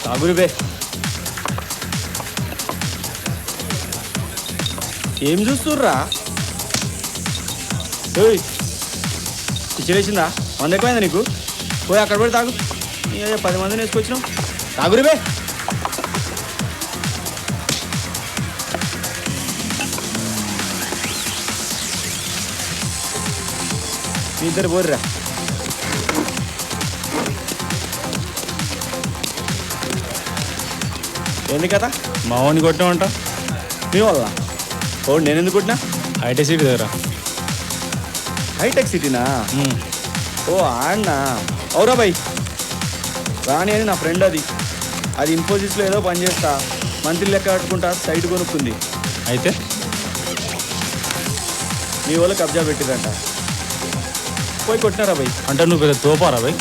తాగురు బే. ఏం చూస్తుర్రా? పిచ్చిలేసిందా? 100 ఎక్కువైందా నీకు? పోయి అక్కడ పడి తాగు. 10 మందిని వేసుకొచ్చినావు. తాగురు బే. మీ ఇద్దరు పోర్రా. ఏంది కదా మా వాడిని కొట్టామంట. మీ వల్ల ఓ నేను ఎందుకు కొట్టినా? హైటెక్ సిటీ దగ్గర. హైటెక్ సిటీనా? ఓ ఆడినా. అవురా బాయ్, రాణి అని నా ఫ్రెండ్. అది ఇన్ఫోసిస్లో ఏదో పని చేస్తా, మంత్లీ లెక్క కట్టుకుంటా, సైట్ కొనుక్కుంది. అయితే మీ వాళ్ళు కబ్జా పెట్టిరంట, పోయి కొట్టినారా బాయ్. అంటే నువ్వు పెద్ద తోపారా బాయ్?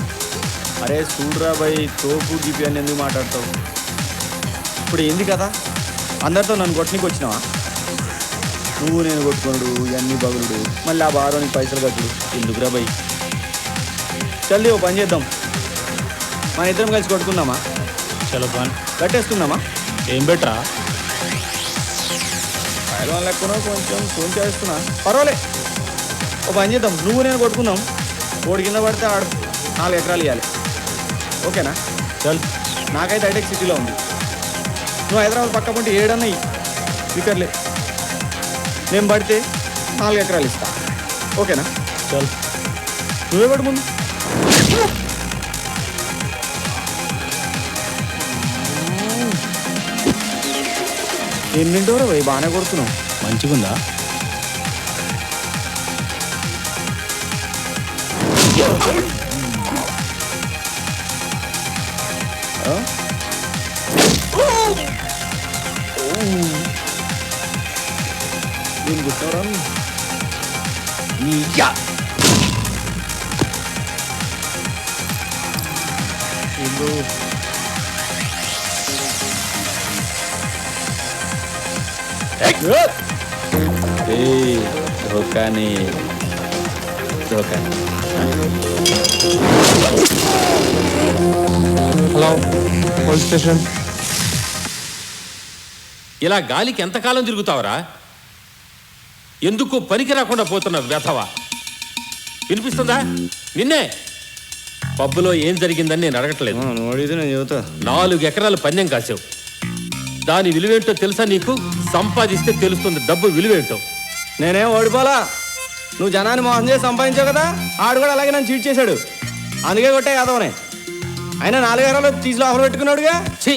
అరే చూడరా బాయ్, తోపు గిపి అని ఎందుకు మాట్లాడతావు? ఇప్పుడు ఏంది కదా, అందరితో నన్ను కొట్టనికి వచ్చినావా? నువ్వు నేను కొట్టుకున్నాడు, ఇవన్నీ బగులుడు, మళ్ళీ ఆ బారోనికి పైసలు కట్టుడు ఎందుకురా బాయ్? చల్లి ఓ పని చేద్దాం, మన ఇద్దరం కలిసి కొట్టుకుందామా? చలో పని కట్టేసుకుందామా? ఏం బెటరా? పైలం లెక్కనో కొంచెం ఫోన్ చేస్తున్నా, పర్వాలే. ఓ పని చేద్దాం, నువ్వు నేను కొట్టుకుందాం. ఓడి కింద పడితే 4 ఎకరాలు ఇవ్వాలి, ఓకేనా? చల్. నాకైతే హైటెక్ సిటీలో ఉంది. నువ్వు హైదరాబాద్ పక్క పంటే 7 అన్నయ్యి స్పీకర్లే. నేను పడితే 4 ఎకరాలు ఇస్తా, ఓకేనా? చల్. నువ్వే పడు ముందు. ఏం తింటావురా పోయి, బాగానే కొడుతున్నావు. మంచిగుందా? నేను గుర్తారా? ధోకాని హలో, పోలీస్ స్టేషన్. ఇలా గాలికి ఎంతకాలం తిరుగుతావరా? ఎందుకు పనికి రాకుండా పోతున్న వ్యథవా? వినిపిస్తుందా? నిన్నే పబ్బులో ఏం జరిగిందని నేను అడగట్లేదు. నేను చెబుతా. 4 ఎకరాలు పందెం కాసావు. దాని విలువేంటో తెలుసా నీకు? సంపాదిస్తే తెలుస్తుంది డబ్బు విలువేంటో. నేనేం ఓడిపోలా. నువ్వు జనాన్ని మోసం చేసి సంపాదించావు కదా, ఆడు కూడా అలాగే నన్ను చీట్ చేశాడు, అందుకే కొట్టే యాదవనే. అయినా 4 ఎకరాలు తీసి లోపల పెట్టుకున్నాడుగా. ఛీ,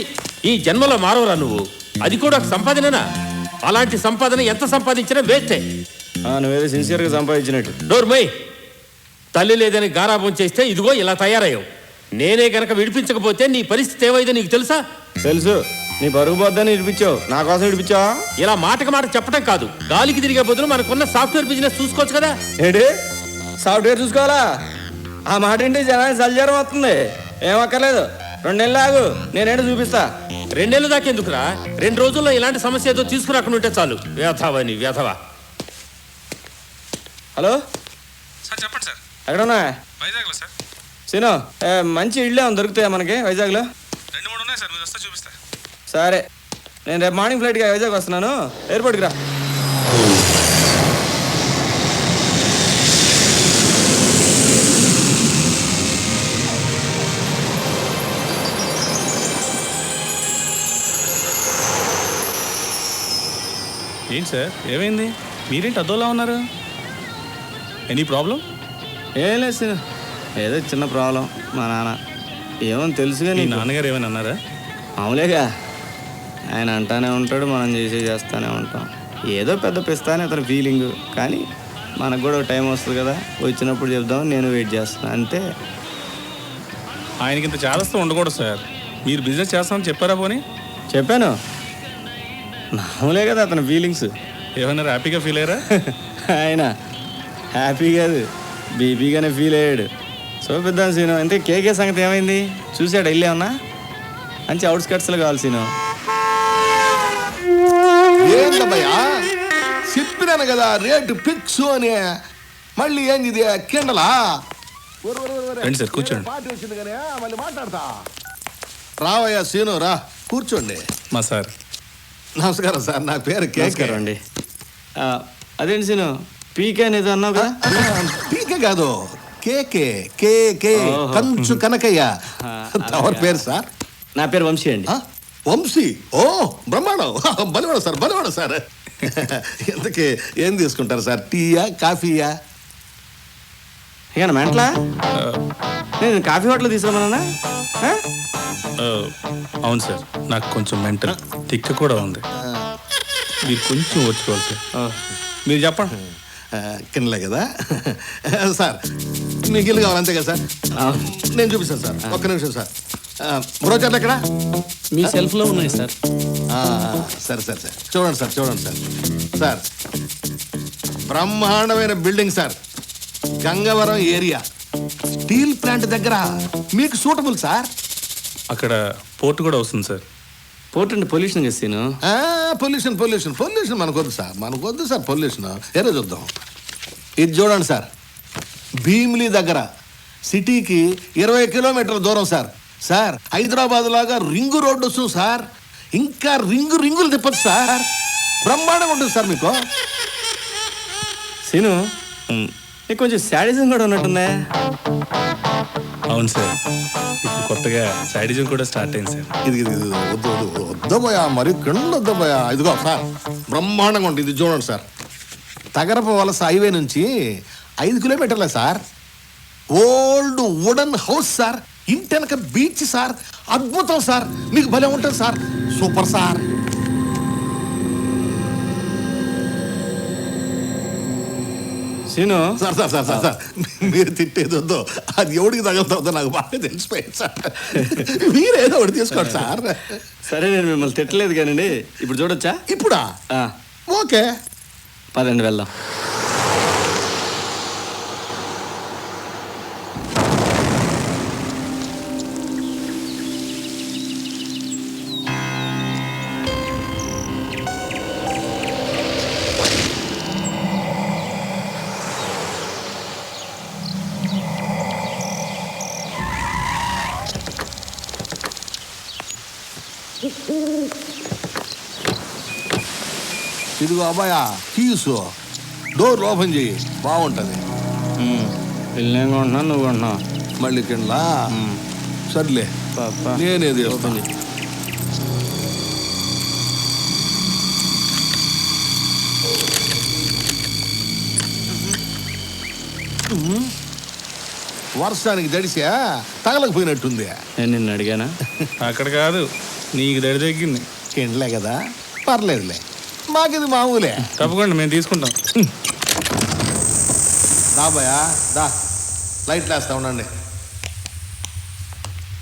ఈ జన్మలో మారవరా నువ్వు? అది కూడా ఒక సంపాదనేనా? అలాంటి సంపాదన ఎంత సంపాదించినా వేస్టే. నువ్వేదో సిన్సియర్గా సంపాదించినట్టు. డోర్మై, తల్లి లేదని గారాబం చేస్తే ఇదిగో ఇలా తయారయ్యావు. నేనే గనక విడిపించకపోతే నీ పరిస్థితి ఏమైందో నీకు తెలుసా? తెలుసు. నీ బరువు పోద్దని విడిపించావు, నా కోసం విడిపించావా? ఇలా మాటకు మాట చెప్పడం కాదు, గాలికి తిరిగే బదులు మనకున్న సాఫ్ట్వేర్ బిజినెస్ చూసుకోవచ్చు కదా. ఏంటి సాఫ్ట్వేర్ చూసుకోవాలా? ఆ మాట ఏంటి జనానికి సల్జారం వస్తుంది. ఏమక్కర్లేదు, 2 నెలలు ఆగు, నేనేంటో చూపిస్తా. 2 నెలల దాకా ఎందుకురా? 2 రోజుల్లో ఇలాంటి సమస్య ఏదో తీసుకురాకుండా ఉంటే చాలు. వ్యథవని వ్యథవా. హలో సార్, చెప్పండి సార్. ఎక్కడున్నా? వైజాగ్లో సార్. సీను, మంచి ఇళ్ళే దొరుకుతాయా మనకి వైజాగ్లో? 2-3 ఉన్నాయి సార్, మీరు వస్తే చూపిస్తా. సరే, నేను రేపు మార్నింగ్ ఫ్లైట్గా వైజాగ్ వస్తున్నాను, ఎయిర్పోర్ట్కి రా. ఏంటి సార్, ఏమైంది? మీరేంటి అదోలా ఉన్నారు? Any problem? ఏం లేదు సీను, ఏదో చిన్న ప్రాబ్లం. మా నాన్న ఏమని తెలుసుగా. మీ నాన్నగారు ఏమైనా అన్నారా? మామూలేగా, ఆయన అంటానే ఉంటాడు, మనం చేస్తూనే ఉంటాం. ఏదో పెద్ద పిస్తానే అతని ఫీలింగ్, కానీ మనకు కూడా టైం వస్తుంది కదా, వచ్చినప్పుడు చెప్దామని నేను వెయిట్ చేస్తున్నాను అంతే. ఆయనకి ఇంత చేస్తూ ఉండకూడదు సార్. మీరు బిజినెస్ చేస్తామని చెప్పారా? పోనీ చెప్పాను. మామూలే కదా అతని ఫీలింగ్స్. ఏమన్నా హ్యాపీగా ఫీల్ అయ్యారా? ఆయన హ్యాపీ కాదు, బీపీగానే ఫీల్ అయ్యాడు. చూపిద్దాం సీను. అంతే. కేకే సంగతి ఏమైంది? చూసాడు వెళ్ళేమన్నా? మంచి అవుట్స్కట్స్లో కావాలి సీను. ఏంటమ్మయ్యా, చెప్పినాను కదా రేటు ఫిక్స్ అని. మళ్ళీ ఏంది ఇది కిండలా? రండి సార్, కూర్చోండి. పార్టీ వచ్చింది కానీ మళ్ళీ మాట్లాడతా. రావయ్యా సీను రా కూర్చోండి. మా సార్. నమస్కారం సార్, నా పేరు కేకే. నమస్కారం అండి. అదేంటి సీను పీకే అనేది అన్నావు కదా? పీకే కాదు, కేకే కేకే కంచు కనకయ్య. ఎవరి పేరు సార్? నా పేరు వంశీ అండి. వంశీ. ఓ బ్రహ్మాండం, బలివాడు సార్, బలివాడు సార్. ఇంతకీ ఏం తీసుకుంటారు సార్, టీయా కాఫీయా? ఇక మెంట్లా నేను కాఫీ హోటల్ తీసుకురామన్నా? అవును సార్, నాకు కొంచెం మెంటల్ తిక్క కూడా ఉంది. మీరు కొంచెం వచ్చుకోవాలి సార్. మీరు చెప్పండి. కిందలే కదా సార్, మీకు ఇల్లు కావాలి అంతే కదా సార్? నేను చూపిస్తాను సార్, ఒక్క నిమిషం సార్. బ్రోచర్లు ఎక్కడ? మీ సెల్ఫ్లో ఉన్నాయి సార్. సరే సరే సార్, చూడండి సార్, చూడండి సార్. సార్ బ్రహ్మాండమైన building sir, Gangavaram area, steel plant దగ్గర, మీకు సూటబుల్ సార్. అక్కడ పోర్ట్ కూడా వస్తుంది సార్. పోర్ట్ అండి పొల్యూషన్ చేస్తాను. పొల్యూషన్ పొల్యూషన్ పొల్యూషన్ మనకొద్దు సార్, మనకొద్దు సార్ పొల్యూషన్. ఏదో చూద్దాం. ఇది చూడండి సార్, భీమిలి దగ్గర సిటీకి 20 కిలోమీటర్ల దూరం సార్. సార్ హైదరాబాద్ లాగా రింగు రోడ్డు వస్తుంది సార్, ఇంకా రింగులు తిప్పదు సార్, బ్రహ్మాండంగా ఉంటుంది సార్ మీకు. సీను నీకు కొంచెం శాడిజం కూడా ఉన్నట్టుందే. అవును సార్, ఇప్పుడు కొత్తగా సైడిజం కూడా స్టార్ట్ అయింది సార్. ఇది వద్దబోయా, మరి కింద వద్దబోయా. ఇదిగో సార్ బ్రహ్మాండంగా ఉంటుంది, ఇది చూడండి సార్. తగరప వలస హైవే నుంచి 5 కిలోమీటర్లే sir. Old wooden house sir, ఇంటెనక బీచ్ సార్, అద్భుతం సార్, మీకు భలే ఉంటుంది sir, super sir. Scene sir sir sir sir sir మీరు తిట్టేది వద్దు, అది ఎవడికి తగులుతుందో నాకు బాగా తెలిసిపోయింది సార్. మీరేదో ఒకటి తీసుకోండి సార్. సరే నేను మిమ్మల్ని తిట్టలేదు కానండి, ఇప్పుడు చూడొచ్చా? ఇప్పుడా? ఓకే పదండి వెళ్దాం. ఇదిగో అబ్బాయా కీసు, డోర్ ఓపెన్ చెయ్యి, బాగుంటుంది. నేను కొంటున్నా, నువ్వు కొంటున్నావు మళ్ళీ కింద. సర్లే నేనేది ఓపెన్ చెయ్యి. వర్షానికి దడిసా తగలకపోయినట్టుంది. నేను నిన్ను అడిగానా? అక్కడ కాదు, నీకు దడి తగ్గింది. కిండలే కదా, పర్లేదులే, మాకిది మామూలే. తప్పకుండా మేము తీసుకుంటాం. రాబోయా దా, లైట్లు వేస్తా ఉండండి.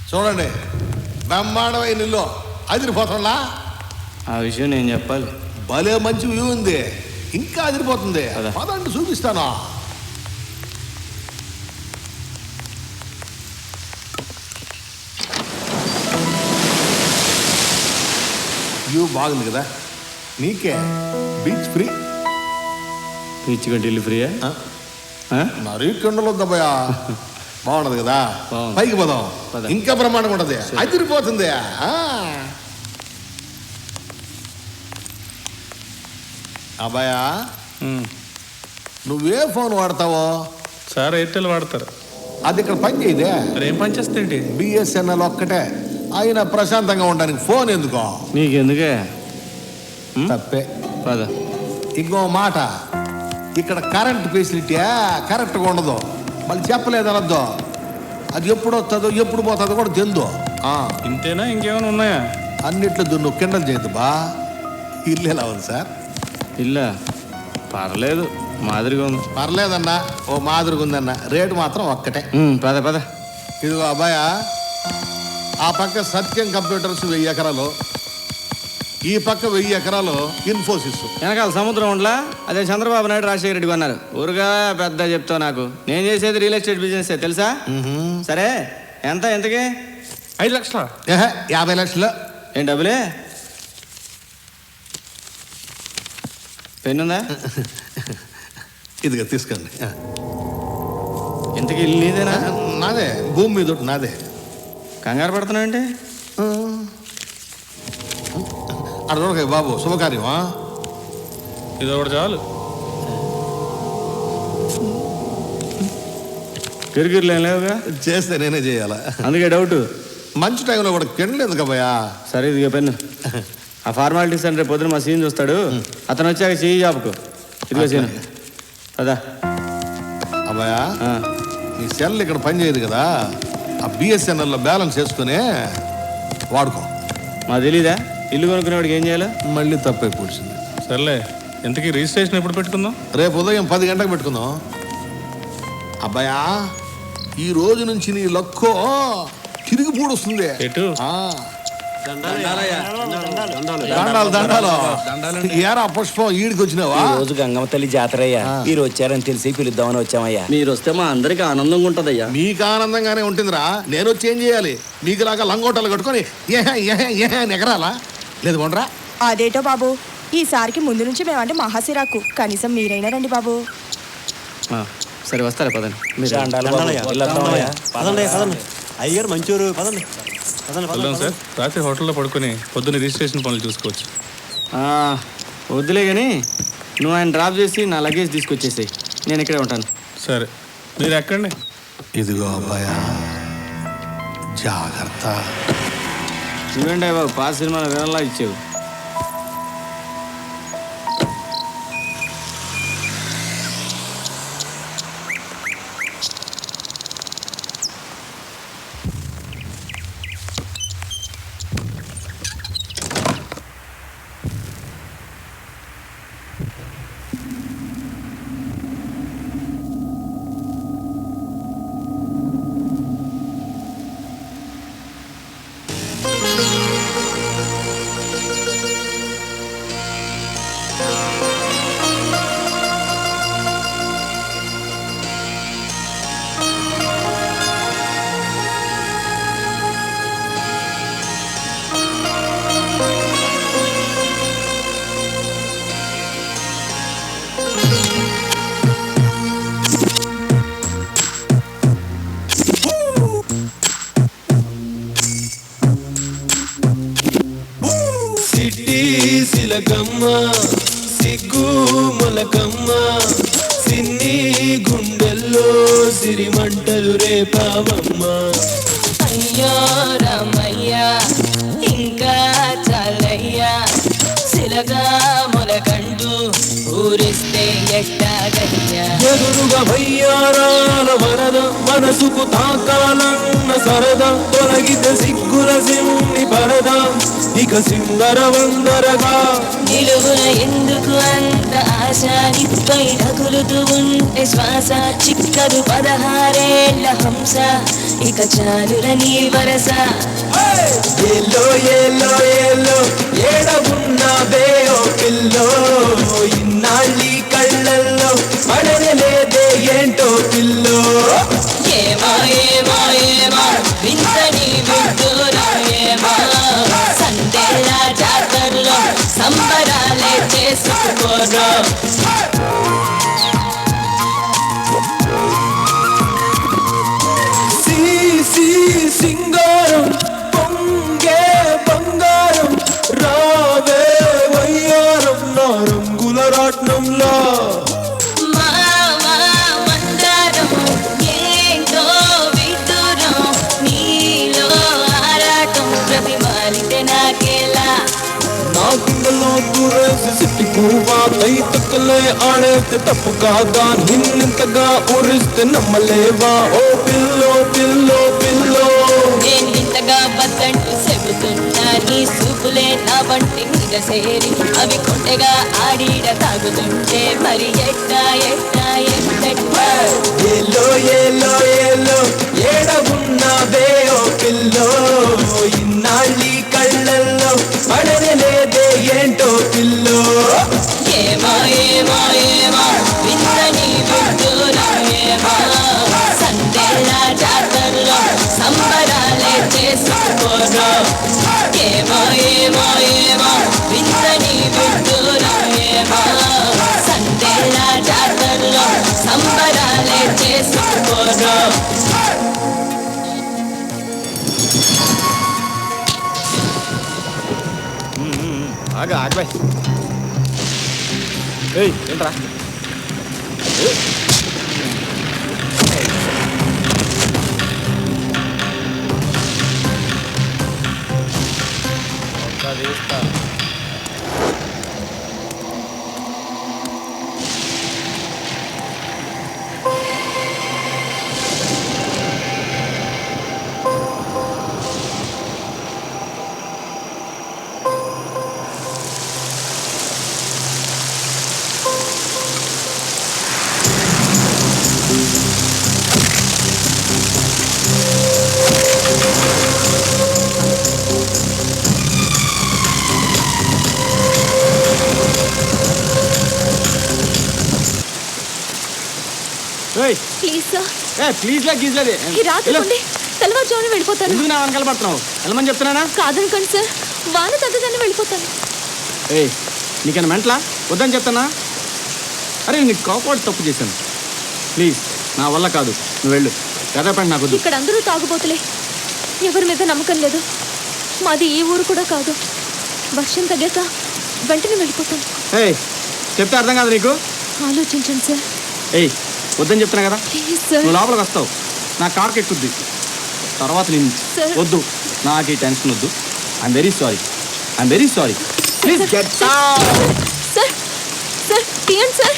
చూడండి బ్రహ్మాండమైన ఇల్లు, అదిరిపోతుందా? ఆ విషయం నేను చెప్పాలి. భలే మంచి వ్యూ ఉంది, ఇంకా అదిరిపోతుంది. కదా. పదండి చూపిస్తాను. వ్యూ బాగుంది కదా, నీకే బీచ్ ఫ్రీ. బీచ్ కంటే ఇల్లు ఫ్రీయా? మరీ కిండలు వద్దబ్బయా, బాగుండదు కదా. బాగుంది. పైకి పోదాం, పద. ఇంకా బ్రహ్మాండంగా ఉంటది, అదిరిపోతుంది. అబ్బాయా నువ్వే ఫోన్ వాడతావో? సార్ ఎయిర్టెల్ వాడతారు. అది ఇక్కడ పని చేయదే. మరి ఏం పని చేస్తాంటి? బిఎస్ఎన్ఎల్ ఒక్కటే, అయినా ప్రశాంతంగా ఉండడానికి ఫోన్ ఎందుకో? నీకెందుకే? తప్పే. పద. ఇంకో మాట, ఇక్కడ కరెంట్ ఫెసిలిటీయా కరెక్ట్గా ఉండదు, మళ్ళీ చెప్పలేదనద్దు. అది ఎప్పుడు వస్తుందో ఎప్పుడు పోతుందో కూడా తెందు. ఇంతేనా, ఇంకేమైనా ఉన్నాయా? అన్నిట్లో దున్ను కిండలు చేయదు బా. ఇల్లు ఎలా ఉంది సార్? ఇల్లా పర్లేదు, మాదిరిగా ఉంది. పర్లేదన్నా, ఓ మాదిరిగా ఉందన్న, రేటు మాత్రం ఒక్కటే. పద పద. ఇదిగో అబ్బాయా, ఆ పక్క సత్యం కంప్యూటర్స్ 1000 ఎకరాలు, ఈ పక్క 1000 ఎకరాలు ఇన్ఫోసిస్. వెనకాల సముద్రం ఉండలా, అదే చంద్రబాబు నాయుడు రాజశేఖర రెడ్డి కొన్నారు. ఊరుగా పెద్ద చెప్తావు నాకు. నేను చేసేది రియల్ ఎస్టేట్ బిజినెస్ తెలుసా? సరే ఎంత ఎంతకి? 5 లక్షల. 50 లక్షలు. ఏం డబ్బులే? పెన్నుందా? ఇదిగా తీసుకోండి. ఇంతకి ఇల్లు నీదేనా? నాదే, భూమి మీద ఒకటి నాదే. కంగారు పడుతున్నావు అంటే అక్కడ బాబు శుభకార్యమా? ఇది ఒకటి చాలు. కిరికిరిలు ఏం లేవుగా, చేస్తే నేనే చేయాలా? అందుకే డౌట్. మంచి టైంలో కూడా కెండలేదు కబయ్యా. సరే ఇదిగో పెన్ను. ఆ ఫార్మాలిటీస్ అంటే రేపు పొద్దున మా సీన్ చూస్తాడు, అతను వచ్చాక చెయ్యి జాబుకు. ఇదిగో సీను అదా. అబ్బాయా నీ సెల్ ఇక్కడ పని చేయదు కదా, ఆ బిఎస్ఎన్ఎల్లో బ్యాలెన్స్ చేసుకునే వాడుకో. మా తెలీదా ఇల్లు కొనుక్కునేవాడికి ఏం చేయాలో? మళ్ళీ తప్పై కూర్చుంది. సర్లే, ఇంతకీ రిజిస్ట్రేషన్ ఎప్పుడు పెట్టుకుందాం? రేపు ఉదయం 10 గంటలకు పెట్టుకుందాం. అబ్బాయా ఈ రోజు నుంచి నీ లక్కో తిరిగి పూడొస్తుంది. ఎటు? దండాలు ఏరా పుష్పం ఈడికి వచ్చినావా? ఈ రోజు గంగమ్మ తల్లి జాతరయ్యా, మీరు వచ్చారని తెలిసి పిలుద్దామని వచ్చామయ్యా. మీరు వస్తే మా అందరికి ఆనందంగా ఉంటదయ్యా. మీకు ఆనందంగానే ఉంటుందిరా, నేను వచ్చి ఏం చేయాలి? మీకులాగా లంగోటలు కట్టుకొని ఎగరాలా? లేదు కొండ్రా. అదేటో బాబు, ఈసారికి ముందు నుంచి మేమంటే మహాసిరాకు, కనీసం మీరైనా రండి బాబు. సరే వస్తారా పదండి. దండాలు బాబు, వెళ్ళొద్దామయ్యా. అయ్యారు మంచూరు పదండి. వెళ్దాం సార్. రాత్రి హోటల్లో పడుకొని పొద్దున్న రిజిస్ట్రేషన్ పనులు చూసుకోవచ్చు. వద్దులే కానీ నువ్వు ఆయన డ్రాప్ చేసి నా లగేజ్ తీసుకొచ్చేసాయి, నేను ఇక్కడే ఉంటాను. సరే, మీరు ఎక్కండి. ఇదిగో అబ్బాయా జాగ్రత్త. నువ్వేంటే బాబు పాత సినిమాలో వినలా ఇచ్చావు. సిలకమ్మ సిగ్గు మొలకమ్మ, సిన్ని గుండెల్లో సిరిమంటలు రేపావమ్మ. అయ్యో రామయ్యా ఇంకా చాలయ్యా, సిలగా మొలకంటూ ఊరిస్తే ఎట్టాగయ్యా. ఎదురుగా వయ్యారాల వరద, మనసుకు తాకాలన్న సరదా, తొలగితే సిగ్గుల సిమ్ని పరద, ఇక సింగర వందరగా. నిలువున ఎందుకు అంత ఆశ, నిప్పై రగులుతూ ఉంటే శ్వాస, చిక్కదు 16 ఏళ్ల హంస, ఇక చాలుర నీ వరస. ఏలో ఏలో ఏలో ఏడవున్నావే ఓ పిల్లో, ఇన్నాళ్ళీ కళ్ళల్లో పడలేదే ఏంటో పిల్లో. ఏమా ఏమా ఏమా వింత నీ విడ్డూరా, ఏమా సందేళ్ళ జాతరలో సంబరాలే చేసుకోరా. సింగారం పొంగే బంగారం, రావే వయ్యారం నా రంగుల రాట్నంలా. మందారం ఏంటో విడ్డూరం, నీలో ఆరాటం ప్రతిమాలితే నాకేలా. నా గుండెలో దూరేసి సిట్టి పువ్వా, కై తక్కలే ఆడేస్తే తప్పు కాదా, నిన్నింతగా ఊరిస్తే నమ్మలేవా ఓ పిల్లో పిల్లో పిల్లో. నేను ఇంతగా బద్దంటూ చెబుతున్నా, నీ సూపులే నా వంటి మీద సేరి, అవి కొంటెగా ఆడిడ తాగుతుంటే మరి ఎట్టా ఎట్టా ఎట్టా. ఏలో ఏలో ఏలో ఏడవున్నావే ఓ పిల్లో, ఇన్నాళ్ళీ కళ్ళల్లో పడలేదే ఏంటో పిల్లో. ఏమా ఏమా ఏమా వింత నీ విడ్డూరా, ఏమా సందేళ్ళ జాతరలో సంబరాలే చేసుకోరా. ఏమా ఏమా ఏమా వింత నీ విడ్డూరా, ఏమా సందేళ్ళ జాతరలో సంబరాలే చేసుకోరా. రాజ్బాయ్ ఏయ్ ఏంట్రా ప్లీజ్ సార్, ప్లీజ్లా గీజ్లేదు ఈ రాత్రి ఉండి తెల్లవారుజామున వెళ్ళిపోతాను. ఎందుకు నా వెనకాల పడుతున్నావు వెళ్ళమని చెప్తున్నానా కాదనుకోండి సార్, వాన తగ్గగానే వెళ్ళిపోతాను. ఏయ్ నీకైనా మెంటలా వద్దని చెప్తానా అరే నీకు కాపాడు తప్పు చేశాను ప్లీజ్ నా వల్ల కాదు నువ్వు వెళ్ళు కదపండి నాకు వద్దు ఇక్కడ అందరూ తాగుబోతులే, ఎవరి మీద నమ్మకం లేదు. మాది ఈ ఊరు కూడా కాదు. వర్షం తగ్గాక వెంటనే వెళ్ళిపోతాను. ఏయ్ చెప్తే అర్థం కాదు నీకు ఆలోచించండి సార్. ఏయ్ వద్దని చెప్తున్నా కదా ప్లీజ్ సార్. నువ్వు లోపలికి వస్తావు నా కార్కి ఎక్కుద్ది తర్వాత నేను సార్. వద్దు నాకు ఈ టెన్షన్ వద్దు. I'm very sorry please get sir sir తీయండి సార్.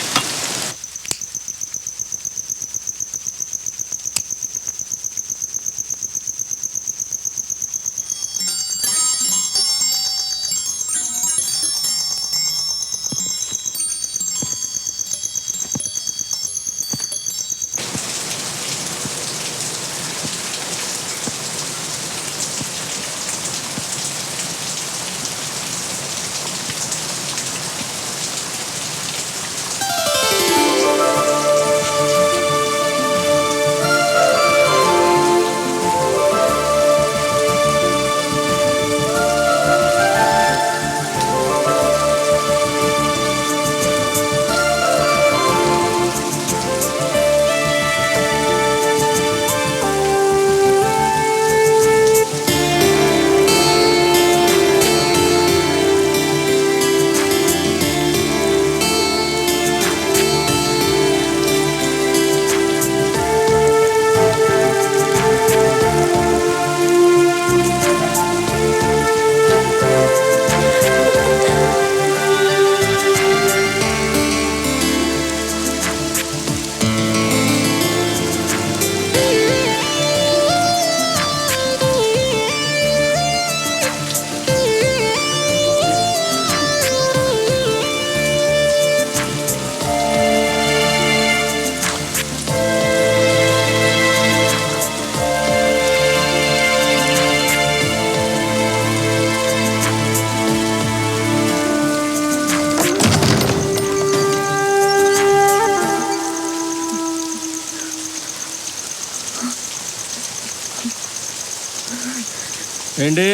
ఏంటి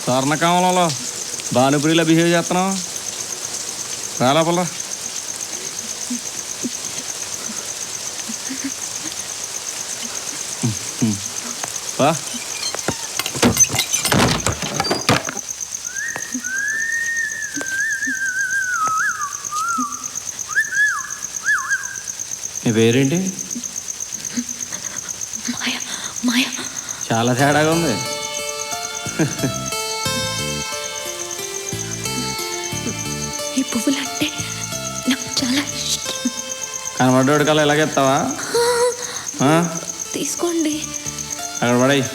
స్వర్ణకామలంలో భానుపురిలా బిహేవ్ చేస్తున్నావు రాలా పల్లరా వా నీ పేరేంటి చాలా తేడాగా ఉంది. ఈ పువ్వులంటే నాకు చాలా ఇష్టం. కనబడ్డోడి కల్లా ఎలాగెత్తావా తీసుకోండి. అక్కడ పడాయి.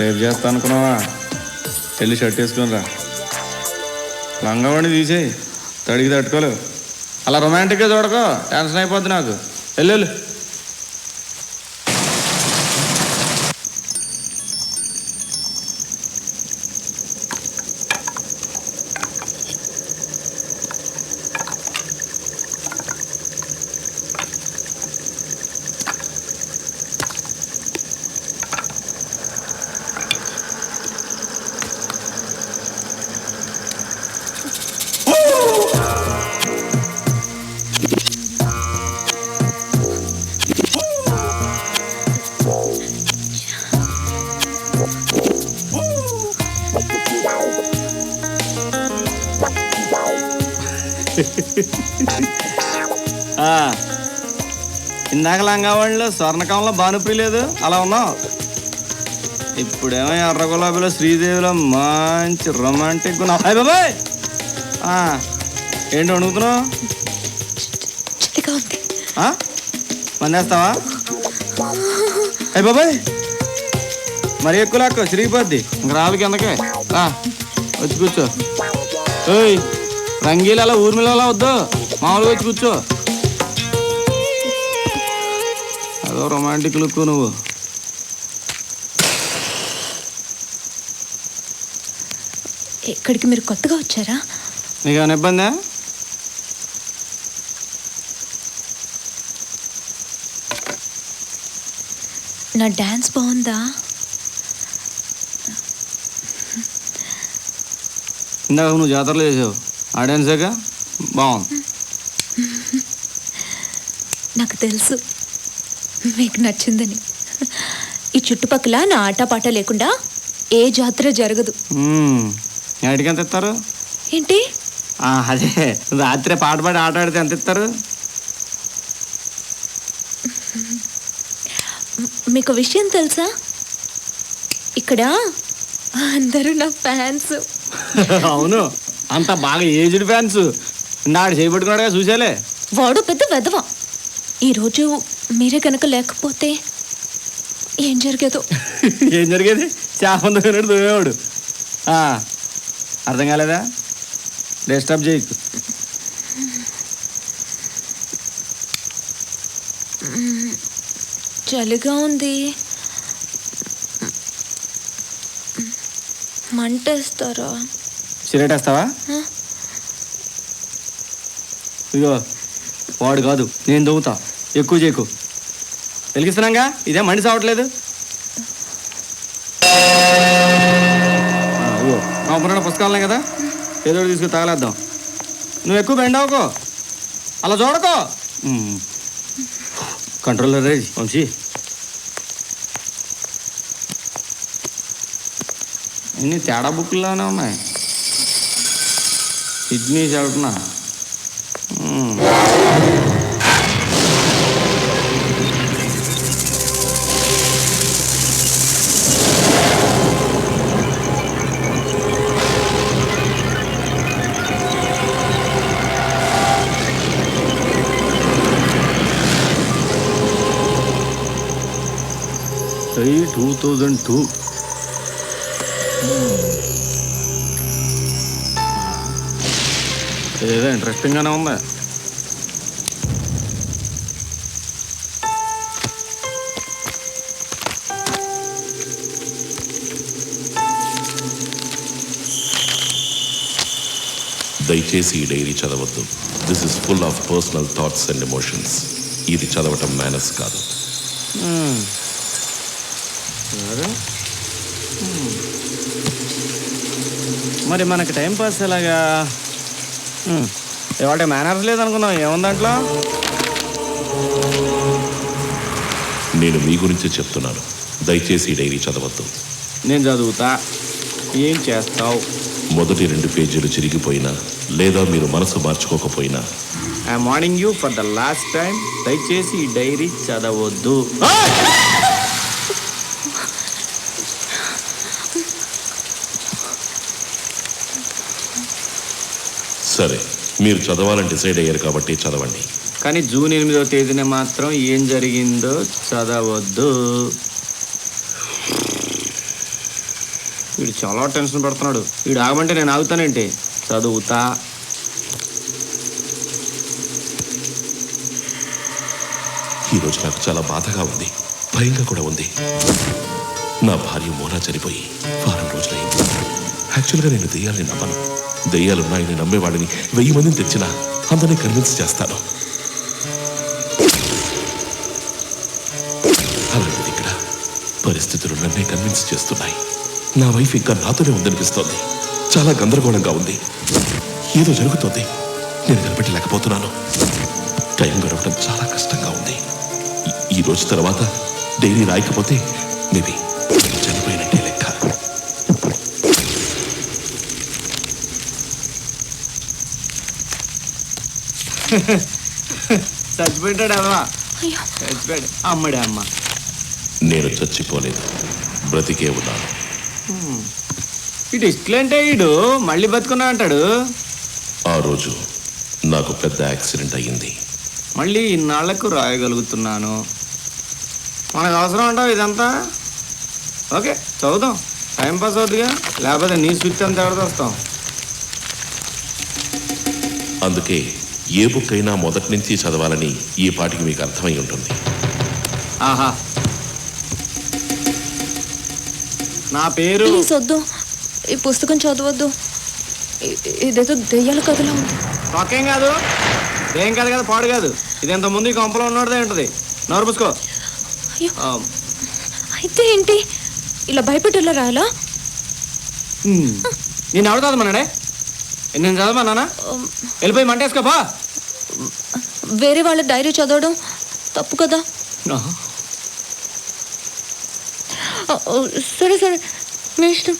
రేపు చేస్తా అనుకున్నావా? వెళ్ళి షర్ట్ వేసుకుని రా. లంగవాణి తీసేయి, తడికి తట్టుకోలేవు. అలా రొమాంటిక్గా చూడకో, టెన్షన్ అయిపోద్ది నాకు. వెళ్ళు. ఇందాక లంగావాళ్ళలో స్వర్ణకంలో భానుప్రి లేదు, అలా ఉన్నావు. ఇప్పుడేమో ఎర్ర గులాబీలో శ్రీదేవిలో మంచి రొమాంటిక్ ఉన్నావు. అయ్య బాబాయ్, ఏంటి అడుగుతున్నావు? చలిగా ఉంది. మందేస్తావా? అయ్య బాబాయ్, మరి ఎక్కువ లాక్కో చిరిగిపోద్ది. ఇంక రాదు కిందకే. వచ్చి కూర్చో. ఓయ్, రంగీలలో ఊర్మిళలా వద్దు, మామూలుగా వచ్చి కూర్చో. అదో రొమాంటిక్ లుక్ నువ్వు. ఇక్కడికి మీరు కొత్తగా వచ్చారా? నీకు ఏమైనా ఇబ్బందా? నా డాన్స్ బాగుందా? ఇందాక నువ్వు జాతరలో చేసావు, ఆ డాన్సేగా బాగుంది. నాకు తెలుసు మీకు నచ్చిందని. ఈ చుట్టుపక్కల నా ఆటపాట లేకుండా ఏ జాతర జరగదు. ఎక్కడికి ఎంత ఇస్తారు? ఏంటి? అదే రాత్రి పాట పాడి ఆట ఆడితే ఎంత ఇస్తారు? మీకు విషయం తెలుసా? ఇక్కడ అందరూ నా ఫ్యాన్స్. అవును, అంత బాగా ఏజ్డ్ ఫ్యాన్స్. నాడు చేయబట్టుకున్నాడుగా చూసేలే. వాడు పెద్ద వెధవ. ఈరోజు మీరే కనుక లేకపోతే ఏం జరిగేదో. ఏం జరిగేది? చేపంతో వినడు దువ్వేవాడు. అర్థం కాలేదా? డిస్టర్బ్ చేయకు. చలిగా ఉంది, మంటేస్తారా? సిగరెట్ వేస్తావా? ఇగో వాడు కాదు, నేను దవ్వుతా. ఎక్కువ చేయకు. వెలిగిస్తున్నాగా, ఇదే మండి సావట్లేదు. ఇగో మా పురాణ పుస్తకాలనే కదా, ఏదో తీసుకుని తగలేద్దాం. నువ్వు ఎక్కువ బెండ్ అవ్వకో, అలా చూడకో. Controller raise Vamsi. ఇన్ని తేడా బుక్కుల్లోనే ఉన్నాయి. సిడ్నీ చదువుతున్నా. Say 2002. ఏదో ఇంట్రెస్టింగ్గానే ఉంది. దయచేసి ఈ డైరీ చదవద్దు. This is full of personal thoughts and emotions. ఇది చదవటం మేనస్ కాదు. మరి మనకి టైం పాస్ ఎలాగా? ఇవాళ మేనర్స్ లేదనుకున్నాం, ఏముంది దాంట్లో? నేను మీ గురించి చెప్తున్నాను. దయచేసి ఈ డైరీ చదవద్దు. నేను చదువుతా. ఏం చేస్తావు? మొదటి 2 పేజీలు చిరిగిపోయినా లేదా మీరు మనసు మార్చుకోకపోయినా I'm warning you for the last time. దయచేసి ఈ డైరీ చదవద్దు. సరే, మీరు చదవాలని డిసైడ్ అయ్యారు కాబట్టి చదవండి. కానీ జూన్ 8వ తేదీన మాత్రం ఏం జరిగిందో చదవద్దు. వీడు చాలా టెన్షన్ పడుతున్నాడు. వీడు ఆగమంటే నేను ఆగుతానేంటి? చదువుతా. ఈరోజు నాకు చాలా బాధగా ఉంది, భయంగా కూడా ఉంది. నా భార్య మోనా చనిపోయి వారం రోజులైంది. యాక్చువల్గా నేను దెయ్యాలని నమ్మను. దెయ్యాలున్నాయని నమ్మేవాడిని 1000 మందిని తెచ్చినా అందరినీ కన్విన్స్ చేస్తాను. అలాంటిది ఇక్కడ పరిస్థితులు నన్నే కన్విన్స్ చేస్తున్నాయి. నా వైఫ్ ఇంకా నాతోనే ఉందనిపిస్తోంది. చాలా గందరగోళంగా ఉంది. ఏదో జరుగుతోంది, నేను కనిపెట్టలేకపోతున్నాను. టైం గడవడం చాలా కష్టంగా ఉంది. ఈ రోజు తర్వాత డైరీ రాయకపోతే మేబీ చనిపోయినట్టే లెక్క. చచ్చిపోయాడు అమ్మా, అయ్యో చచ్చిపోయాడు. అమ్మడే అమ్మ. నేను చచ్చిపోలేదు, బ్రతికే ఉన్నాను. ఇటు ఇట్లంటే ఈడు మళ్ళీ బతుకున్నా అంటాడు. ఆ రోజు నాకు పెద్ద యాక్సిడెంట్ అయ్యింది. మళ్ళీ ఇన్నాళ్లకు రాయగలుగుతున్నాను. మనకు అవసరం అంటావు ఇదంతా? ఓకే చదువుదాం, టైంపాస్ అవుతుందిగా. లేకపోతే నీ స్విచ్ అంతా ఎవరితో వస్తాం. అందుకే ఏ బుక్ అయినా మొదటి నుంచి చదవాలని ఈ పాటికి మీకు అర్థమై ఉంటుంది. ఆహా, నా పేరు ప్లీజ్ వద్దు, ఈ పుస్తకం చదవద్దు. ఇదేదో దెయ్యాల కథలో ఉంది. ఒకేం కాదు, ఏం కాదు కదా, పాడు కాదు. ఇది ఎంత ముందు ఈ కొంపలో ఉన్నదే ఉంటుంది. నోరు పుసుకో. అయ్యో, అయితే ఏంటి ఇలా భయపెట్టేలా రాయాలా? నేను ఎవరు చదవమన్నాడే? నేను చదవమన్నానా? వెళ్ళిపోయి మంటేసుకోపా. వేరే వాళ్ళ డైరీ చదవడం తప్పు కదా. సరే సరే, మీ ఇష్టం.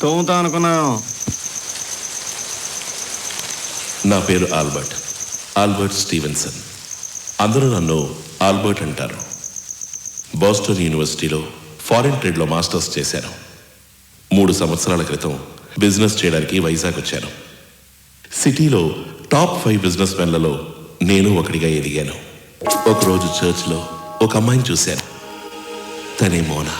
తోముతా అనుకున్నాను. నా పేరు ఆల్బర్ట్ స్టీవెన్సన్. అందరూ నన్ను ఆల్బర్ట్ అంటారు. బోస్టన్ యూనివర్సిటీలో ఫారిన్ ట్రేడ్లో మాస్టర్స్ చేశాను. 3 సంవత్సరాల క్రితం బిజినెస్ చేయడానికి వైజాగ్ వచ్చాను. సిటీలో టాప్ 5 బిజినెస్ మెన్లలో నేను ఒకటిగా ఎదిగాను. ఒకరోజు చర్చ్లో ఒక అమ్మాయిని చూశాను. తనే మోనా.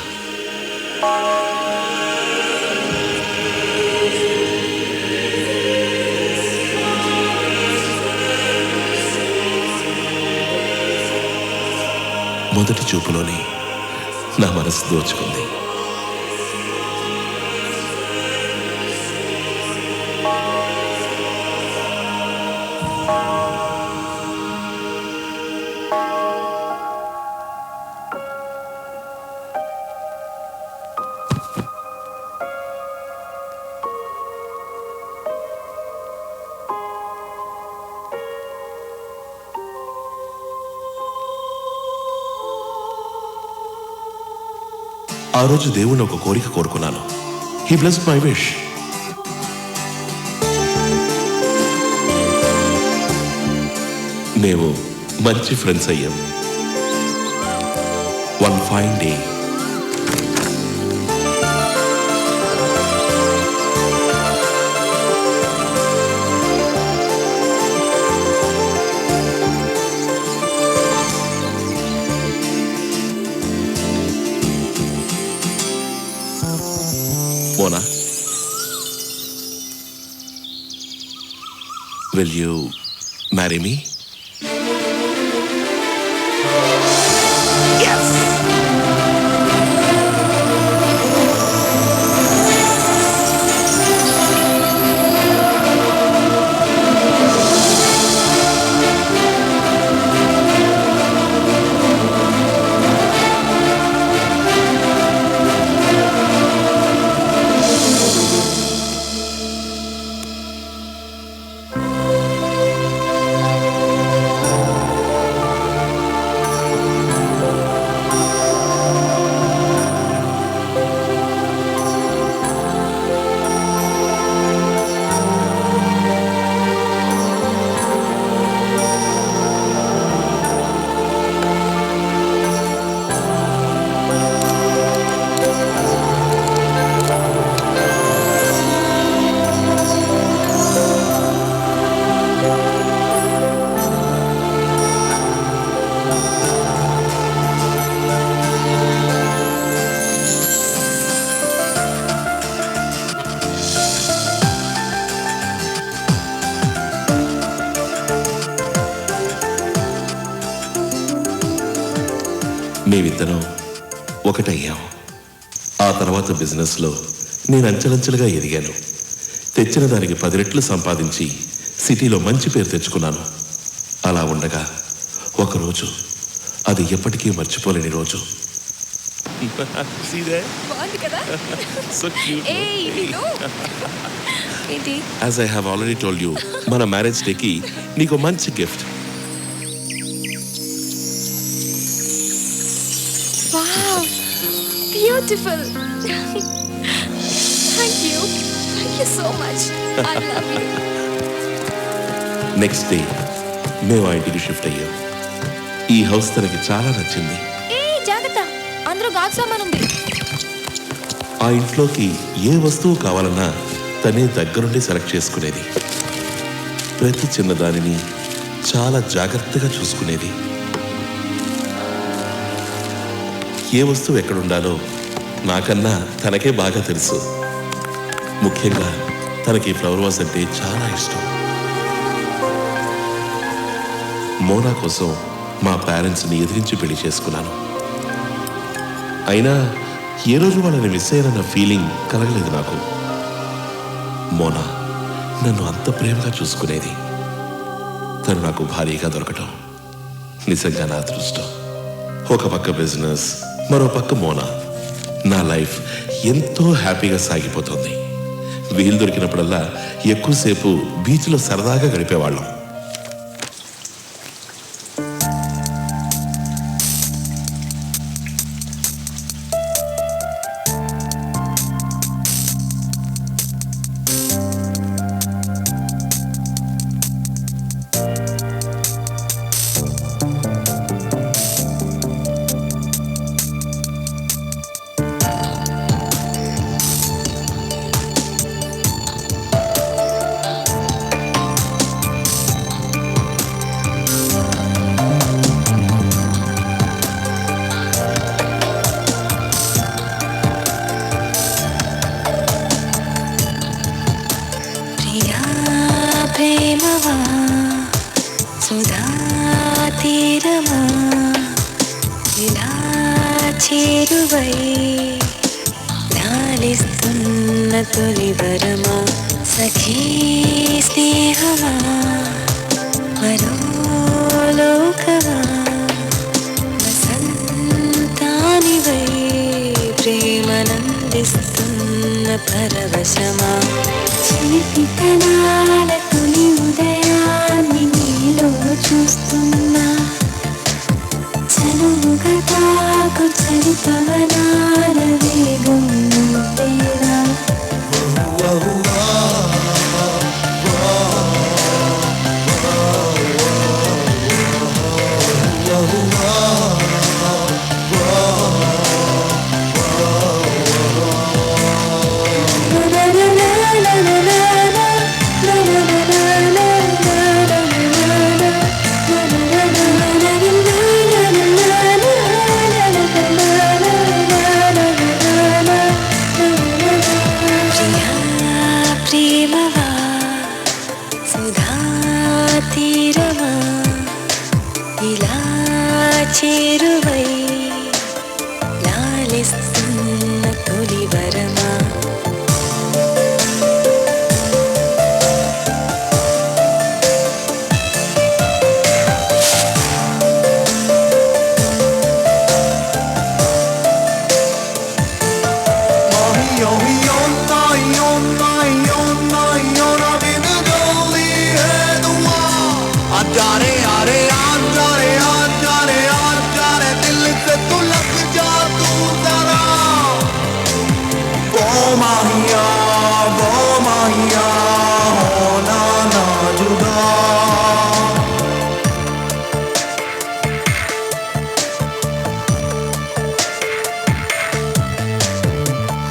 మొదటి చూపులోనే నా మనసు దోచుకుంది. ఆ రోజు దేవుణ్ణి ఒక కోరిక కోరుకున్నాను. He blessed my wish. మేము మంచి ఫ్రెండ్స్ అయ్యాం. One fine day Mona, will you marry me? Yes! మేమిద్దరం ఒకటయ్యాం. ఆ తర్వాత బిజినెస్లో నేను అంచెలంచెలుగా ఎదిగాను. తెచ్చిన దానికి 10 రెట్లు సంపాదించి సిటీలో మంచి పేరు తెచ్చుకున్నాను. అలా ఉండగా ఒకరోజు, అది ఎప్పటికీ మర్చిపోలేని రోజు. As I have already told you, మన మ్యారేజ్ డేకి నీకు మంచి gift. Wow, beautiful. Thank you so much. I love you. Next day మేము ఆ ఇంటికి షిఫ్ట్ అయ్యాం. ఈ హౌస్ తనకి చాలా నచ్చింది. ఏ జాగ్రత్త, అందులో గాజు సామాన్ ఉంది. ఆ ఇంట్లోకి ఏ వస్తువు కావాలన్నా తనే దగ్గరుండి సెలెక్ట్ చేసుకునేది. ప్రతి చిన్నదానిని చాలా జాగ్రత్తగా చూసుకునేది. ఏ వస్తువు ఎక్కడుండాలో నాకన్నా తనకే బాగా తెలుసు. ముఖ్యంగా తనకి ఫ్లవర్ వాస్ అంటే చాలా ఇష్టం. మోనా కోసం మా పేరెంట్స్ని ఎదిరించి పెళ్లి చేసుకున్నాను. అయినా ఏ రోజు వాళ్ళని మిస్ అయ్యారన్న ఫీలింగ్ కలగలేదు నాకు. మోనా నన్ను అంత ప్రేమగా చూసుకునేది. తను నాకు భారీగా దొరకటం నిజంగా నా అదృష్టం. ఒక పక్క బిజినెస్, మరో పక్క మోనా. నా లైఫ్ ఎంతో హ్యాపీగా సాగిపోతుంది. వీలు దొరికినప్పుడల్లా ఎక్కువసేపు బీచ్లో సరదాగా గడిపేవాళ్ళం. ప్రేమవా సుధా తీరమా ఇలా చేరువై లాలిస్తున్న తొలి వరమా సఖీ స్నేహమా మరో లోకమా వసంతానివై ప్రేమనందిస్తున్న పరవశమా చిలిపితనాల తొలి ఉదయాన్ని నీలో చూస్తున్నా చనువుగా తాకు చలి పవనాల వేగం నువ్వేనా ప్రేమవా సుధా తీరమా ఇలా చేరువై లాలిస్తున్న తొలి వరమా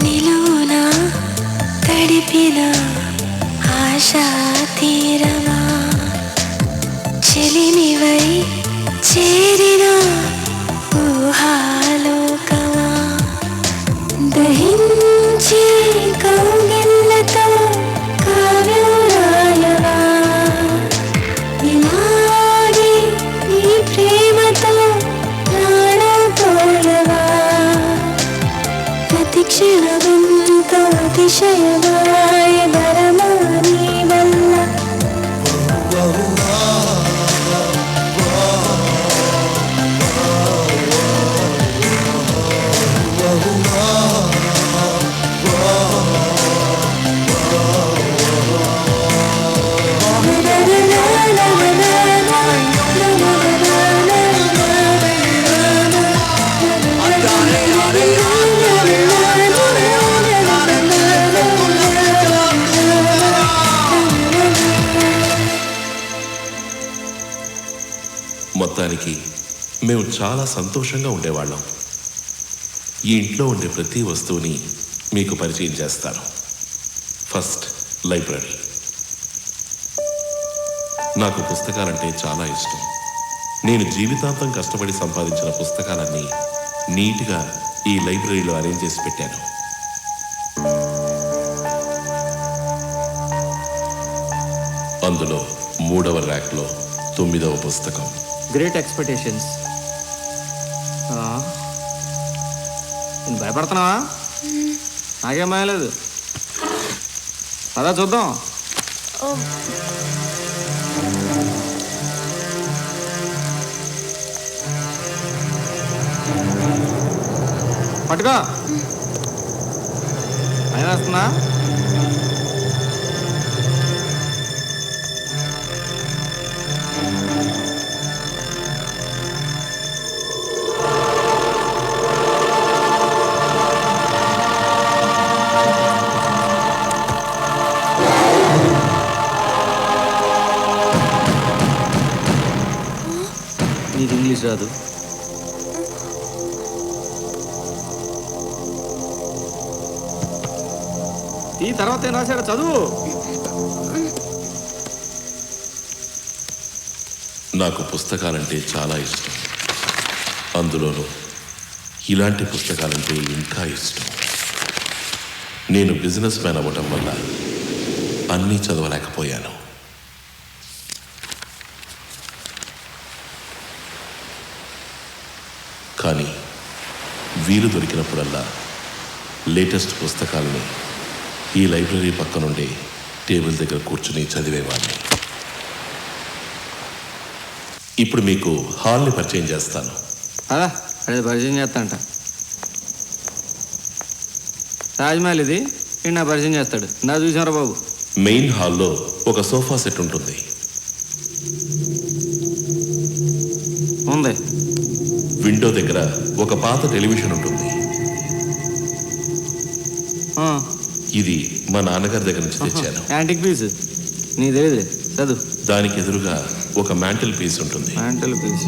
నిలువునా గడిపిన ఆశా తీరమా చెలినివై చేరిన ఊహాలోకమా దహించి కౌగిళ్ళతో కావ్యం రాయవా ఇలాగే నీ ప్రేమతో ప్రాణం పోయవా ప్రతి క్షణమంతో అతిశయమాయ వరమా నీ వల్ల మొత్తానికి మేము చాలా సంతోషంగా ఉండేవాళ్ళం. ఈ ఇంట్లో ఉండే ప్రతి వస్తువుని మీకు పరిచయం చేస్తాను. First library. నాకు పుస్తకాలంటే చాలా ఇష్టం. నేను జీవితాంతం కష్టపడి సంపాదించిన పుస్తకాలన్నీ నీట్గా ఈ లైబ్రరీలో అరేంజ్ చేసి పెట్టాను. అందులో 3వ ర్యాక్లో 9వ పుస్తకం. Great expectations. నేను భయపడుతున్నావా? నాకేం భయలేదు. అదా చూద్దాం. పట్టుకో. భయం వేస్తుందా? నీకు ఇంగ్లీష్ రాదు. ఈ తర్వాత ఏం రాశాడు చదువు. నాకు పుస్తకాలంటే చాలా ఇష్టం. అందులోనూ ఇలాంటి పుస్తకాలంటే ఇంకా ఇష్టం. నేను బిజినెస్ మ్యాన్ అవ్వటం వల్ల అన్నీ చదవలేకపోయాను. కానీ వీలు దొరికినప్పుడల్లా లేటెస్ట్ పుస్తకాలని ఈ లైబ్రరీ పక్కనుండే టేబుల్ దగ్గర కూర్చుని చదివేవాడిని. ఇప్పుడు మీకు హాల్ని పరిచయం చేస్తాను. అదా అదే పరిచయం చేస్తాంట. తాజ్మహల్ ఇది. నా పరిచయం చేస్తాడు. నా చూసారా బాబు. మెయిన్ హాల్లో ఒక సోఫా సెట్ ఉంటుంది. ఉంది. విండో దగ్గర ఒక పాత టెలివిజన్ ఉంటుంది. ఇది మా నాన్నగారి దగ్గర నుంచి తెచ్చాను. Antique piece. నీ తెలియదు చదువు. దానికి ఎదురుగా ఒక మ్యాంటిల్ పీస్ ఉంటుంది. Mantle piece.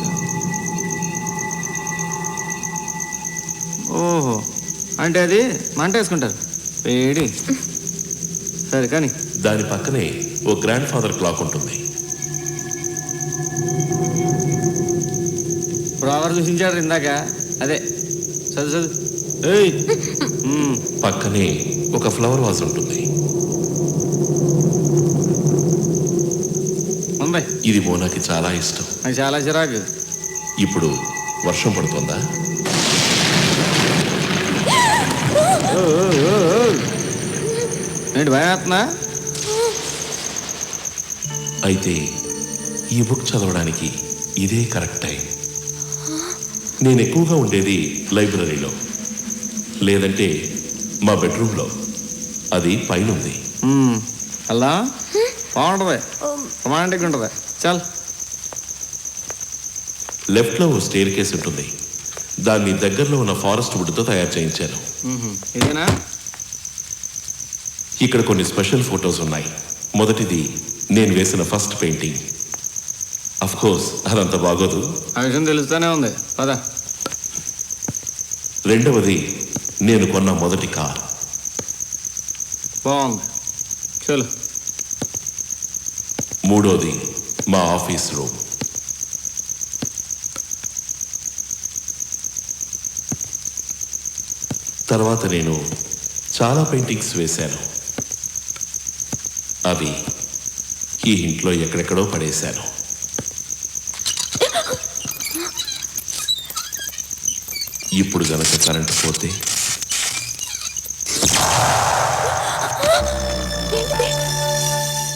ఓహో, అంటే అది మంట వేసుకుంటారు. వేడి. సరే కానీ దాని పక్కనే ఓ గ్రాండ్ ఫాదర్ క్లాక్ ఉంటుంది. బ్రోవర్ చూసించాడు ఇందాక. అదే చదువు చదువు. ఏయ్. పక్కనే ఒక ఫ్లవర్ వాజ్ ఉంటుంది. ఉంది. ఇది మోనాకి చాలా ఇష్టం. నాకు చాలా చిరాకు. ఇప్పుడు వర్షం పడుతుందా? ఏంటి భయం వేస్తున్నా? అయితే ఈ బుక్ చదవడానికి ఇదే కరెక్ట్ టైం. నేను ఎక్కువగా ఉండేది లైబ్రరీలో, లేదంటే మా బెడ్రూమ్లో. అది పైన ఉంది. అలా బాగుంటుంది. రొమాంటిక్ ఉంటుంది. చాలు. లెఫ్ట్లో ఓ స్టేర్ కేస్ ఉంటుంది. దాన్ని దగ్గరలో ఉన్న ఫారెస్ట్ వుడ్తో తయారు చేయించాను. ఇదేనా? ఇక్కడ కొన్ని స్పెషల్ ఫొటోస్ ఉన్నాయి. మొదటిది నేను వేసిన ఫస్ట్ పెయింటింగ్. అఫ్ కోర్స్ అదంత బాగోదు. ఆ విషయం తెలుస్తూనే ఉంది. పద. రెండవది నేను కొన్న మొదటి కార్. బాగుంది. చలో. మూడోది మా ఆఫీస్ రూమ్. తర్వాత నేను చాలా పెయింటింగ్స్ వేశాను. అవి ఈ ఇంట్లో ఎక్కడెక్కడో పడేశాను. ఇప్పుడు గనక కరెంటు పోతే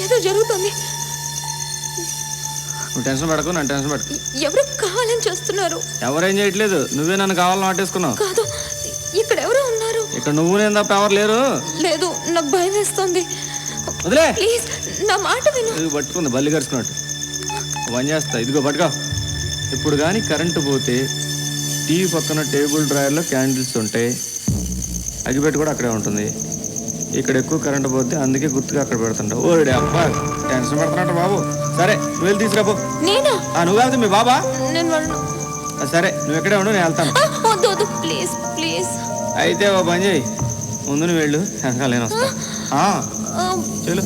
ఏదో జరుగుతుంది. నువ్వు టెన్షన్ పడకు. నన్ను టెన్షన్ పడకు. ఎవరు కావాలని చేస్తున్నారు? ఎవరేం చేయట్లేదు. నువ్వే నన్ను కావాలని నాటేసుకున్నావు. కాదు, ఇక్కడ ఎవరో ఉన్నారు. ఇక్కడ నువ్వు నేను తప్ప ఎవరు లేరు. లేదు, నాకు భయం వేస్తుంది. వదిలే. ప్లీజ్ నా మాట విను. ఇది పట్టుకుంది బల్లి కరుచుకున్నట్టు. పని చేస్తా. ఇదిగో పట్టుకో. ఇప్పుడు కానీ కరెంటు పోతే టీవీ పక్కన టేబుల్ డ్రాయర్లో క్యాండిల్స్ ఉంటాయి. అగిపెట్టి కూడా అక్కడే ఉంటుంది. ఇక్కడ ఎక్కువ కరెంటు పోతే అందుకే గుర్తుగా అక్కడ పెడుతుంటావు. ఓడి అబ్బా టెన్షన్ పడుతున్నట్టు బాబు. సరే నువ్వు వెళ్ళి తీసుకురాపో. నేనా? నువ్వు కాదు మీ బాబా. నేను వెళ్ళను. సరే నువ్వు ఎక్కడే ఉండు, నేను వెళ్తాను. వద్దు వద్దు ప్లీజ్ ప్లీజ్. అయితే ఓ పని చేయి, ముందు నువ్వు వెళ్ళు, నేను వస్తా. చలో.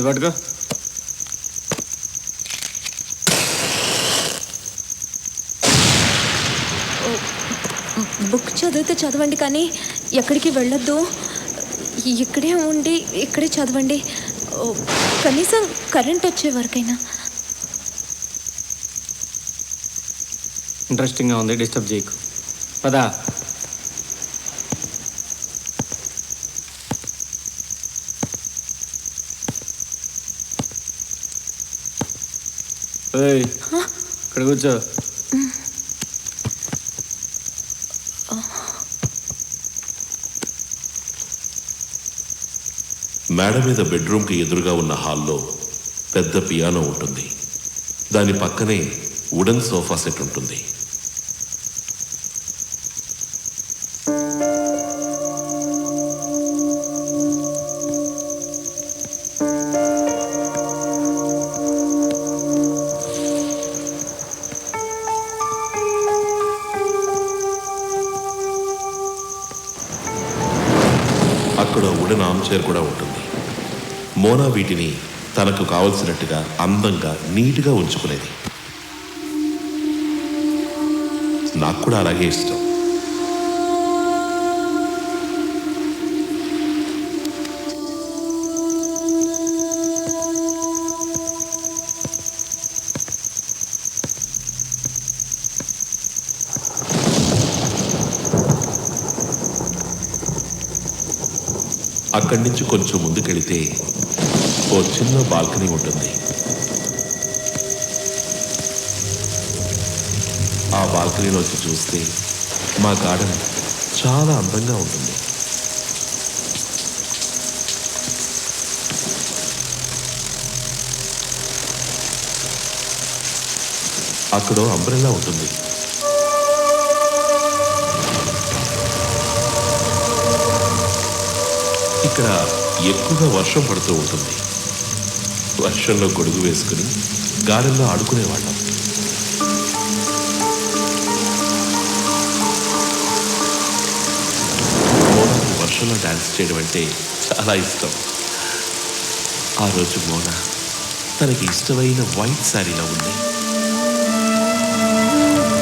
పట్టుకో. బుక్ చదివితే చదవండి కానీ ఎక్కడికి వెళ్ళొద్దు. ఇక్కడే ఉండి ఇక్కడే చదవండి. కనీసం కరెంట్ వచ్చే వరకైనా. ఇంట్రెస్టింగ్గా ఉంది, డిస్టర్బ్ చేయకు. పదా. ఇక్కడ కూర్చో. మేడ మీద బెడ్రూమ్కి ఎదురుగా ఉన్న హాల్లో పెద్ద పియానో ఉంటుంది. దాని పక్కనే వుడెన్ సోఫా సెట్ ఉంటుంది. అక్కడ వుడెన్ ఆర్మ్ చైర్ కూడా ఉంటుంది. మోనా వీటిని తనకు కావలసినట్టుగా అందంగా నీట్గా ఉంచుకునేది. నాకు కూడా అలాగే ఇష్టం. అక్కడి నుంచి కొంచెం ముందుకెళితే ఓ చిన్న బాల్కనీ ఉంటుంది. ఆ బాల్కనీలోకి చూస్తే మా గార్డెన్ చాలా అందంగా ఉంటుంది. అక్కడ అంబ్రెల్లా ఉంటుంది. ఇక్కడ ఎక్కువగా వర్షం పడుతూ ఉంటుంది. వర్షంలో గొడుగు వేసుకుని గార్డెన్లో ఆడుకునేవాళ్ళం. మోనాకి వర్షంలో డాన్స్ చేయడం అంటే చాలా ఇష్టం. ఆ రోజు మోనా తనకి ఇష్టమైన వైట్ శారీలో ఉంది.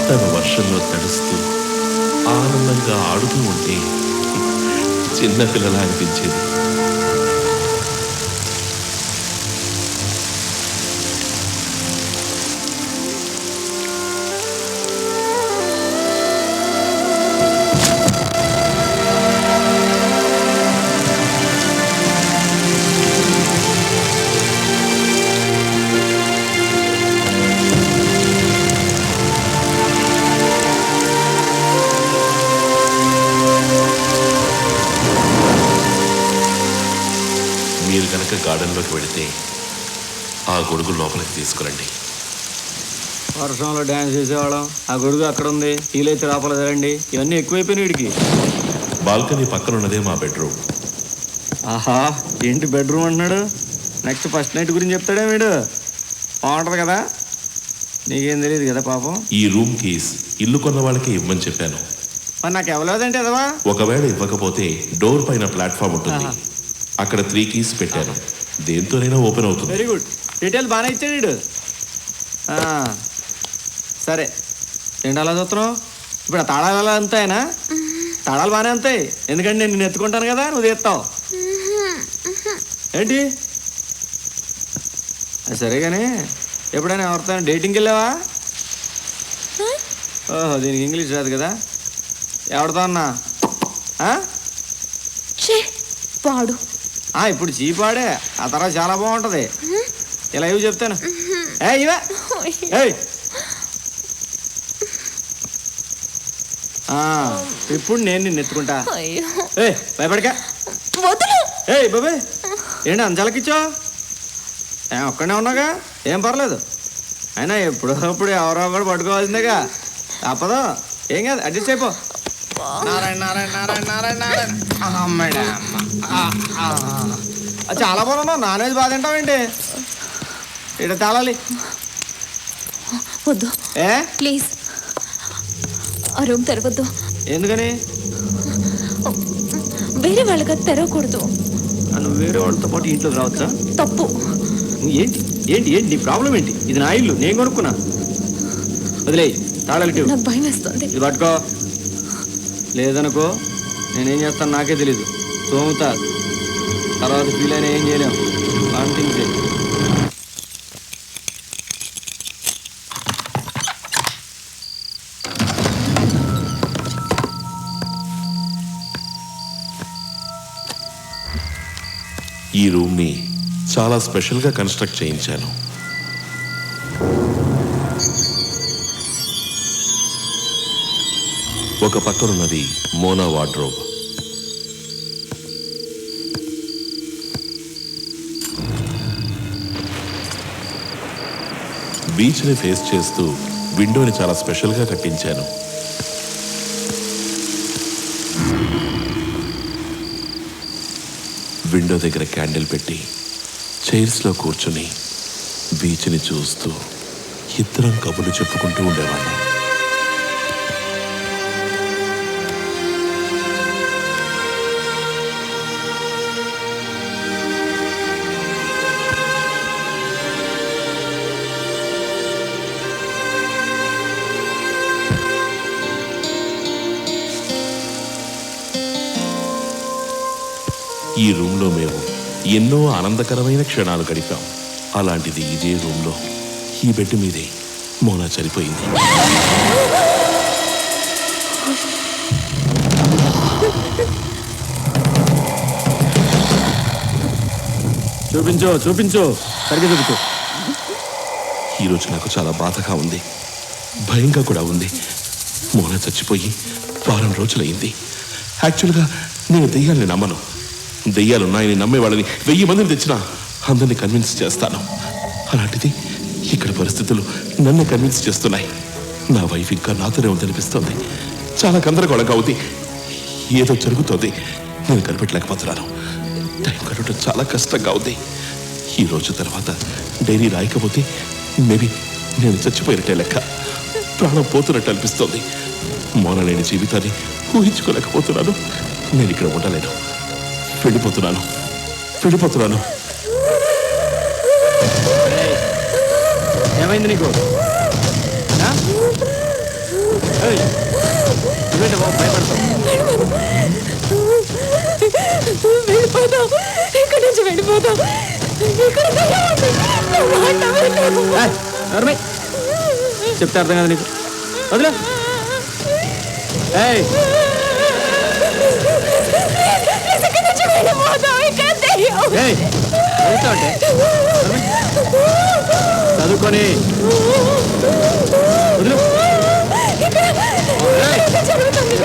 తను వర్షంలో తడుస్తూ ఆనందంగా ఆడుతూ ఉంటే చిన్నపిల్లలా అనిపించేది. మీరు కనుక గార్డెన్లోకి వెళితే ఆ గొడుగు లోపలికి తీసుకురండి. వర్షంలో డ్యాన్స్ చేసేవాళ్ళం, ఆ గొడుగు అక్కడ ఉంది, వీలైతే రాపలేదండి. ఇవన్నీ ఎక్కువైపోయినాయి వీడికి. బాల్కనీ పక్కన ఉన్నదే మా బెడ్రూమ్. ఆహా, ఏంటి బెడ్రూమ్ అంటున్నాడు? నెక్స్ట్ ఫస్ట్ నైట్ గురించి చెప్తాడే వీడు. బాగుంటుంది కదా, నీకేం తెలియదు కదా పాపం. ఈ రూమ్ కీస్ ఇల్లు కొన్న వాళ్ళకి ఇవ్వమని చెప్పాను. మరి నాకు ఇవ్వలేదంటే అదవా? ఒకవేళ ఇవ్వకపోతే డోర్ పైన ప్లాట్ఫామ్ ఉంటుంది, అక్కడ 3 keys పెట్టాను. దేంతోనైనా ఓపెన్ అవుతుంది. వెరీ గుడ్, డీటెయిల్స్ బాగానే ఇచ్చాడు వీడు. సరే, ఏంటి అలా చూస్తున్నావు? ఇప్పుడు ఆ తాళాలు అలా అంతాయినా? తాళాలు బాగానే అంతాయి, ఎందుకంటే నేను ఎత్తుకుంటాను కదా, నువ్వు తీస్తావు ఏంటి? సరే కానీ ఎప్పుడైనా ఎవరితో డేటింగ్కి వెళ్ళావా? ఓహో, దీనికి ఇంగ్లీష్ రాదు కదా. ఎవరితో అన్నా? పాడు. ఇప్పుడు చీపాడే, ఆ తర్వాత చాలా బాగుంటుంది. ఇలా ఇవి చెప్తాను. ఇవే ఇప్పుడు నేను నిన్ను ఎత్తుకుంటా. అయ్యో ఏ భయపడక. వదులు. ఏ బాబాయ్ ఏంటి అంతలకిచ్చో? ఒక్కడే ఉన్నాగా, ఏం పర్లేదు. అయినా ఎప్పుడప్పుడు ఎవరో కూడా పట్టుకోవాల్సిందేగా, తప్పదు. ఏం కాదు, అడ్జస్ట్ అయిపో. నారాయణ నారాయణ నారాయణ నారాయణ నారాయణ. చాలా బాగున్నావు. నాన్ వెజ్ బాగా తింటావేంటి? ఇక్కడ తాళాలి. వద్దు ఏ ప్లీజ్, ఆ రూమ్ తెరవద్దు. ఎందుకని? వేరే వాళ్ళగా తెరవకూడదు. నన్ను వేరే వాళ్ళతో పాటు ఇంట్లోకి రావచ్చా? తప్పు. ఏంటి ఏంటి ఏంటి నీ ప్రాబ్లం ఏంటి? ఇది నా ఇల్లు, నేను కొనుక్కున్నా. వదిలే తాళాలి. నాకు భయం వేస్తుంది. ఇది పట్టుకో. లేదనుకో నేనేం చేస్తాను నాకే తెలీదు. తోముతా, తర్వాత ఫీల్ అయినా ఏం చేయలేము. వామిటింగ్స్. ఈ రూమ్ని చాలా స్పెషల్గా కన్స్ట్రక్ట్ చేయించాను. ఒక పక్కనున్నది మోనా వార్డ్రోబ్. బీచ్ని ఫేస్ చేస్తూ విండోని చాలా స్పెషల్గా కట్టించాను. విండో దగ్గర క్యాండిల్ పెట్టి చైర్స్లో కూర్చుని బీచ్ని చూస్తూ ఇద్దరం కబుర్లు చెప్పుకుంటూ ఉండేవాళ్ళం. ఈ రూమ్లో మేము ఎన్నో ఆనందకరమైన క్షణాలు గడిపాం. అలాంటిది ఇదే రూమ్లో ఈ బెడ్ మీదే మోనా చనిపోయింది. చూపించు చూపించు, సరిగ్గా చూపించు. ఈరోజు నాకు చాలా బాధగా ఉంది, భయంగా కూడా ఉంది. మోనా చచ్చిపోయి వారం రోజులైంది. యాక్చువల్గా నేను దెయ్యాలని నమ్మను. దెయ్యాలున్నాయని నమ్మేవాళ్ళని 1000 మందిని తెచ్చినా అందరినీ కన్విన్స్ చేస్తాను. అలాంటిది ఇక్కడ పరిస్థితులు నన్ను కన్విన్స్ చేస్తున్నాయి. నా వైఫ్ ఇంకా నాతోనే ఉందనిపిస్తోంది. చాలా గందరగోళంగా ఉంది. ఏదో జరుగుతోంది, నేను కనిపెట్టలేకపోతున్నాను. టైం గడవడం చాలా కష్టంగా ఉంది. ఈ రోజు తర్వాత డైరీ రాయకపోతే మేబీ నేను చచ్చిపోయినట్టే లెక్క. ప్రాణం పోతున్నట్టు అనిపిస్తోంది. మోన లేని జీవితాన్ని ఊహించుకోలేకపోతున్నాను. నేను ఇక్కడ ఉండలేను. వెళ్ళిపోతున్నాను. ఏమైంది నీకు? వెళ్ళిపోతాం, ఇక్కడి నుంచి వెళ్ళిపోతాం. చెప్తే అర్థం కదా నీకు? వదిలే. చదువుకొని వదిలే. జరుగుతుంది